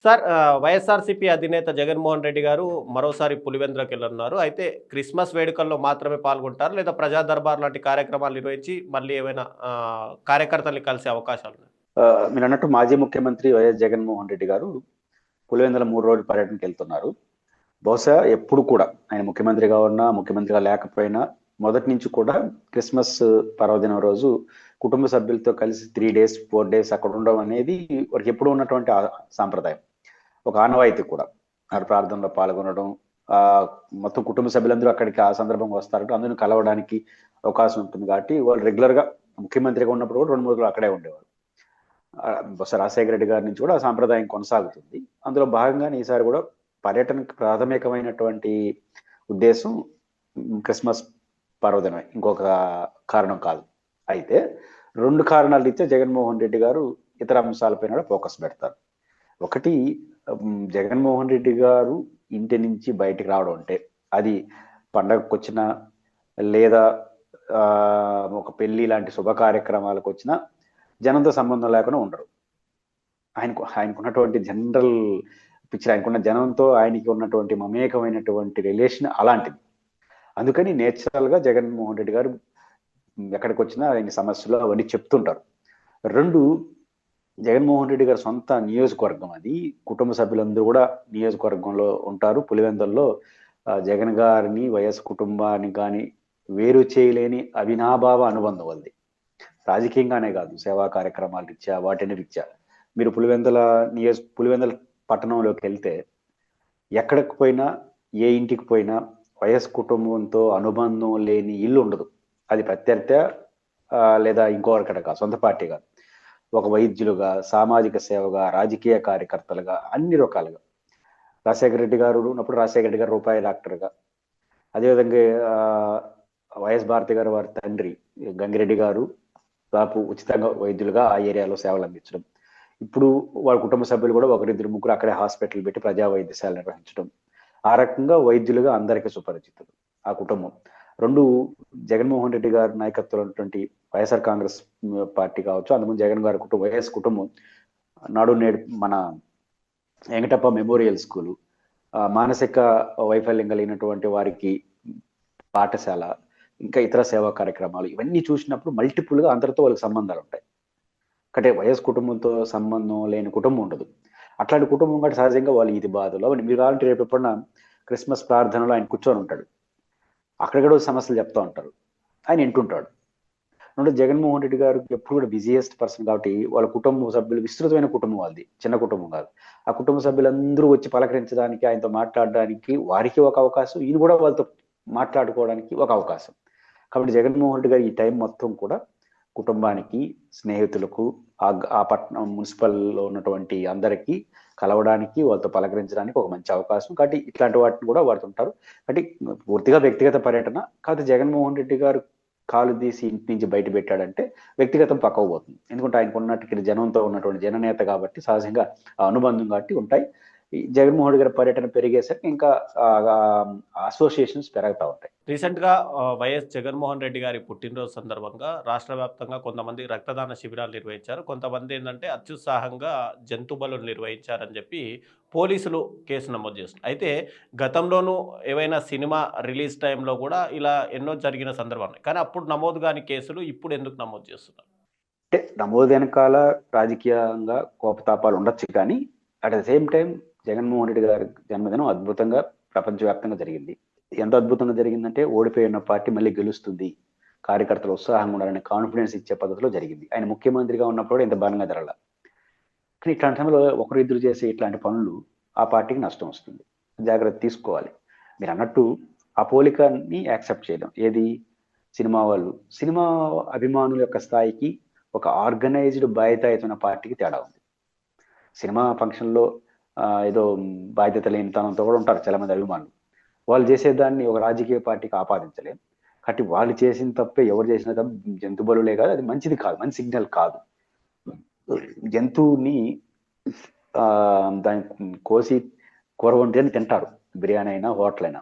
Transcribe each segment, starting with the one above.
Sir YSRCP అధినేత జగన్మోహన్ రెడ్డి గారు మరోసారి పులివెందులకెళ్ళనున్నారు. అయితే క్రిస్మస్ వేడుకల్లో మాత్రమే పాల్గొంటారా? లేదా ప్రజా దర్బార్ లాంటి కార్యక్రమాలు నిర్వహించి మళ్ళీ ఏమైనా కార్యకర్తల్ని కలిసే అవకాశాలున్నాయా? మీరన్నట్టు మాజీ ముఖ్యమంత్రి వైఎస్ జగన్మోహన్ రెడ్డి గారు పులివెందుల 3 రోజుల పర్యటనకెళ్తున్నారు. బహుశా ఎప్పుడు కూడా ఆయన ముఖ్యమంత్రిగా ఉన్నా, ముఖ్యమంత్రిగా లేకపోయినా మొదటి నుంచి కూడా క్రిస్మస్ పర్వదినం రోజు కుటుంబ సభ్యులతో కలిసి 3 డేస్, 4 డేస్ అక్కడ ఉండడం అనేది వారికి ఎప్పుడు ఉన్నటువంటి సాంప్రదాయం. ఒక ఆనవాయితీ కూడా. ఆ ప్రార్థనలో పాల్గొనడం, ఆ మొత్తం కుటుంబ సభ్యులందరూ అక్కడికి ఆ సందర్భంగా వస్తారంటే అందరిని కలవడానికి అవకాశం ఉంటుంది కాబట్టి వాళ్ళు రెగ్యులర్ గా ముఖ్యమంత్రిగా ఉన్నప్పుడు కూడా 2-3 రోజులు అక్కడే ఉండేవారు. బొత్స రాజశేఖర రెడ్డి గారి నుంచి కూడా ఆ సాంప్రదాయం కొనసాగుతుంది. అందులో భాగంగానే ఈసారి కూడా పర్యటనకు ప్రాథమికమైనటువంటి ఉద్దేశం క్రిస్మస్ పర్వదినమే, ఇంకొక కారణం కాదు. అయితే 2 కారణాలు రీత్యా జగన్మోహన్ రెడ్డి గారు ఇతర అంశాలపైన కూడా ఫోకస్ పెడతారు. ఒకటి, జగన్మోహన్ రెడ్డి గారు ఇంటి నుంచి బయటికి రావడం అంటే అది పండగకు వచ్చినా లేదా ఒక పెళ్లి లాంటి శుభ కార్యక్రమాలకు వచ్చినా జనంతో సంబంధం లేకుండా ఉండరు. ఆయనకున్నటువంటి జనరల్ పిక్చర్, ఆయనకున్న జనంతో ఆయనకి ఉన్నటువంటి మమేకమైనటువంటి రిలేషన్ అలాంటిది. అందుకని నేచురల్ గా జగన్మోహన్ రెడ్డి గారు ఎక్కడికి వచ్చినా ఆయన సమస్యలు అవన్నీ చెప్తుంటారు. 2, జగన్మోహన్ రెడ్డి గారి సొంత నియోజకవర్గం అది. కుటుంబ సభ్యులందరూ కూడా నియోజకవర్గంలో ఉంటారు. పులివెందుల్లో జగన్ గారిని వైఎస్ కుటుంబాన్ని కానీ వేరు చేయలేని అవినాభావ అనుబంధం వాళ్ళది. రాజకీయంగానే కాదు, సేవా కార్యక్రమాల రీత్యా వాటిని రీత్యా. మీరు పులివెందుల పట్టణంలోకి వెళ్తే ఎక్కడికి పోయినా, ఏ ఇంటికి పోయినా వైఎస్ కుటుంబంతో అనుబంధం లేని ఇల్లు ఉండదు. అది ప్రత్యర్థి లేదా ఇంకొకరికట కాదు, సొంత పార్టీ కాదు. ఒక వైద్యులుగా, సామాజిక సేవగా, రాజకీయ కార్యకర్తలుగా, అన్ని రకాలుగా. రాజశేఖర రెడ్డి గారు ఉన్నప్పుడు రాజశేఖర రెడ్డి గారు రూపాయి డాక్టర్గా, అదేవిధంగా వైఎస్ భారతి గారు వారి తండ్రి గంగిరెడ్డి గారు దాదాపు ఉచితంగా వైద్యులుగా ఆ ఏరియాలో సేవలు అందించడం. ఇప్పుడు వాళ్ళ కుటుంబ సభ్యులు కూడా 1-2-3 అక్కడే హాస్పిటల్ పెట్టి ప్రజా వైద్యశాల నిర్వహించడం. ఆ రకంగా వైద్యులుగా అందరికీ సుపరిచితులు ఆ కుటుంబం. 2, జగన్మోహన్ రెడ్డి గారి నాయకత్వంలో ఉన్నటువంటి వైఎస్ఆర్ కాంగ్రెస్ పార్టీ కావచ్చు, అందుముందు జగన్ గారి కుటుంబం, వైఎస్ కుటుంబం నాడు నేడు మన వెంకటప్ప మెమోరియల్ స్కూలు, మానసిక వైఫల్యం కలిగినటువంటి వారికి పాఠశాల, ఇంకా ఇతర సేవా కార్యక్రమాలు, ఇవన్నీ చూసినప్పుడు మల్టిపుల్ గా అందరితో వాళ్ళకి సంబంధాలు ఉంటాయి. అంటే వైఎస్ కుటుంబంతో సంబంధం లేని కుటుంబం ఉండదు. అట్లాంటి కుటుంబం కంటే సహజంగా వాళ్ళు ఇది బాధలు మీరు కావాలంటే రేపు ఎప్పుడన్నా క్రిస్మస్ ప్రార్థనలో ఆయన కూర్చొని ఉంటాడు, అక్కడ కూడా సమస్యలు చెప్తా ఉంటారు, ఆయన వింటుంటాడు. అంటే జగన్మోహన్ రెడ్డి గారు ఎప్పుడు కూడా బిజియెస్ట్ పర్సన్ కాబట్టి వాళ్ళ కుటుంబ సభ్యులు విస్తృతమైన కుటుంబం, వాళ్ళది చిన్న కుటుంబం కాదు. ఆ కుటుంబ సభ్యులందరూ వచ్చి పలకరించడానికి, ఆయనతో మాట్లాడడానికి వారికి ఒక అవకాశం, ఈయన కూడా వాళ్ళతో మాట్లాడుకోవడానికి ఒక అవకాశం. కాబట్టి జగన్మోహన్ రెడ్డి గారు ఈ టైం మొత్తం కూడా కుటుంబానికి, స్నేహితులకు, ఆ పట్టణం మున్సిపల్లో ఉన్నటువంటి అందరికీ కలవడానికి, వాళ్ళతో పలకరించడానికి ఒక మంచి అవకాశం. కాబట్టి ఇట్లాంటి వాటిని కూడా వాడుతుంటారు. కాబట్టి పూర్తిగా వ్యక్తిగత పర్యటన కాదు. జగన్మోహన్ రెడ్డి గారు కాలు తీసి ఇంటి నుంచి బయట పెట్టాడంటే వ్యక్తిగతం పక్కకు పోతుంది. ఎందుకంటే ఆయనకు ఉన్నట్టు ఇక్కడ జనంతో ఉన్నటువంటి జననేత కాబట్టి సహజంగా ఆ అనుబంధం కాబట్టి ఉంటాయి. ఈ జగన్మోహన్ రెడ్డి గారి పర్యటన పెరిగేసరికి ఇంకా అసోసియేషన్స్ పెరుగుతూ ఉంటాయి. రీసెంట్ గా వైఎస్ జగన్మోహన్ రెడ్డి గారి పుట్టినరోజు సందర్భంగా రాష్ట్ర వ్యాప్తంగా కొంతమంది రక్తదాన శిబిరాలు నిర్వహించారు. కొంతమంది ఏంటంటే అత్యుత్సాహంగా జంతు బలులు నిర్వహించారని చెప్పి పోలీసులు కేసు నమోదు చేస్తున్నారు. అయితే గతంలోనూ ఏవైనా సినిమా రిలీజ్ టైంలో కూడా ఇలా ఎన్నో జరిగిన సందర్భాలు ఉన్నాయి. కానీ అప్పుడు నమోదు కాని కేసులు ఇప్పుడు ఎందుకు నమోదు చేస్తున్నారు? అంటే నమోదు వెనకాల రాజకీయంగా కోపతాపాలు ఉండొచ్చు, కానీ at the same time Jaganmohan Reddy గారి జన్మదినం అద్భుతంగా ప్రపంచవ్యాప్తంగా జరిగింది. ఎంత అద్భుతంగా జరిగిందంటే ఓడిపోయిన పార్టీ మళ్ళీ గెలుస్తుంది, కార్యకర్తలు ఉత్సాహంగా ఉండాలని కాన్ఫిడెన్స్ ఇచ్చే పద్ధతిలో జరిగింది. ఆయన ముఖ్యమంత్రిగా ఉన్నప్పుడు ఇంత బలంగా జరగల. కానీ ఇట్లాంటి సమయంలో ఒకరిద్దరు చేసే ఇట్లాంటి పనులు ఆ పార్టీకి నష్టం వస్తుంది. జాగ్రత్త తీసుకోవాలి. మీరు అన్నట్టు ఆ పోలికని యాక్సెప్ట్ చేయడం ఏది, సినిమా వాళ్ళు, సినిమా అభిమానుల యొక్క స్థాయికి ఒక ఆర్గనైజ్డ్ బాధ్యతాయుతమైన పార్టీకి తేడా ఉంది. సినిమా ఫంక్షన్లో ఏదో బాధ్యత లేని తనంతో కూడా ఉంటారు చాలా మంది అభిమానులు. వాళ్ళు చేసేదాన్ని ఒక రాజకీయ పార్టీకి ఆపాదించలేం. కాబట్టి వాళ్ళు చేసిన తప్పే, ఎవరు చేసిన తప్పు జంతు బలులే కాదు, అది మంచిది కాదు, మంచి సిగ్నల్ కాదు. జంతువుని దాన్ని కోసి కూర వంటని తింటారు, బిర్యానీ అయినా హోటల్ అయినా.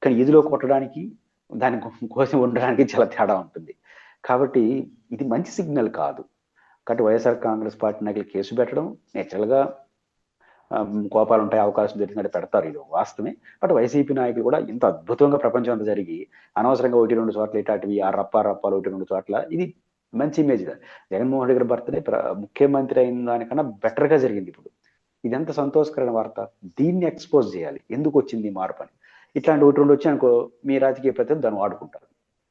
కానీ ఇదిలో కొట్టడానికి, దాన్ని కోసి వండడానికి చాలా తేడా ఉంటుంది. కాబట్టి ఇది మంచి సిగ్నల్ కాదు. కాబట్టి వైఎస్ఆర్ కాంగ్రెస్ పార్టీ నాయకులు కేసు పెట్టడం నేచురల్గా కోపాలు ఉంటాయి, అవకాశం దొరికినట్టు పెడతారు, ఇది వాస్తవమే. బట్ వైసీపీ నాయకులు కూడా ఇంత అద్భుతంగా ప్రపంచం అంతా జరిగి అనవసరంగా 1-2 చోట్ల ఇట్లాంటివి ఆ రప్పాలు 1-2 చోట్ల ఇది మంచి ఇమేజ్. జగన్మోహన్ రెడ్డి గారి బర్త్డే ముఖ్యమంత్రి అయిన దానికన్నా బెటర్ గా జరిగింది ఇప్పుడు. ఇది ఎంత సంతోషకరమైన వార్త. దీన్ని ఎక్స్పోజ్ చేయాలి, ఎందుకు వచ్చింది ఈ మార్పు అని. ఇట్లాంటి 1-2 వచ్చి అనుకో, మీ రాజకీయ ప్రతినిధులు దాన్ని వాడుకుంటారు.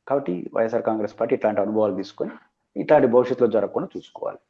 కాబట్టి వైఎస్ఆర్ కాంగ్రెస్ పార్టీ ఇట్లాంటి అనుభవాలు తీసుకొని ఇట్లాంటి భవిష్యత్తులో జరగకుండా చూసుకోవాలి.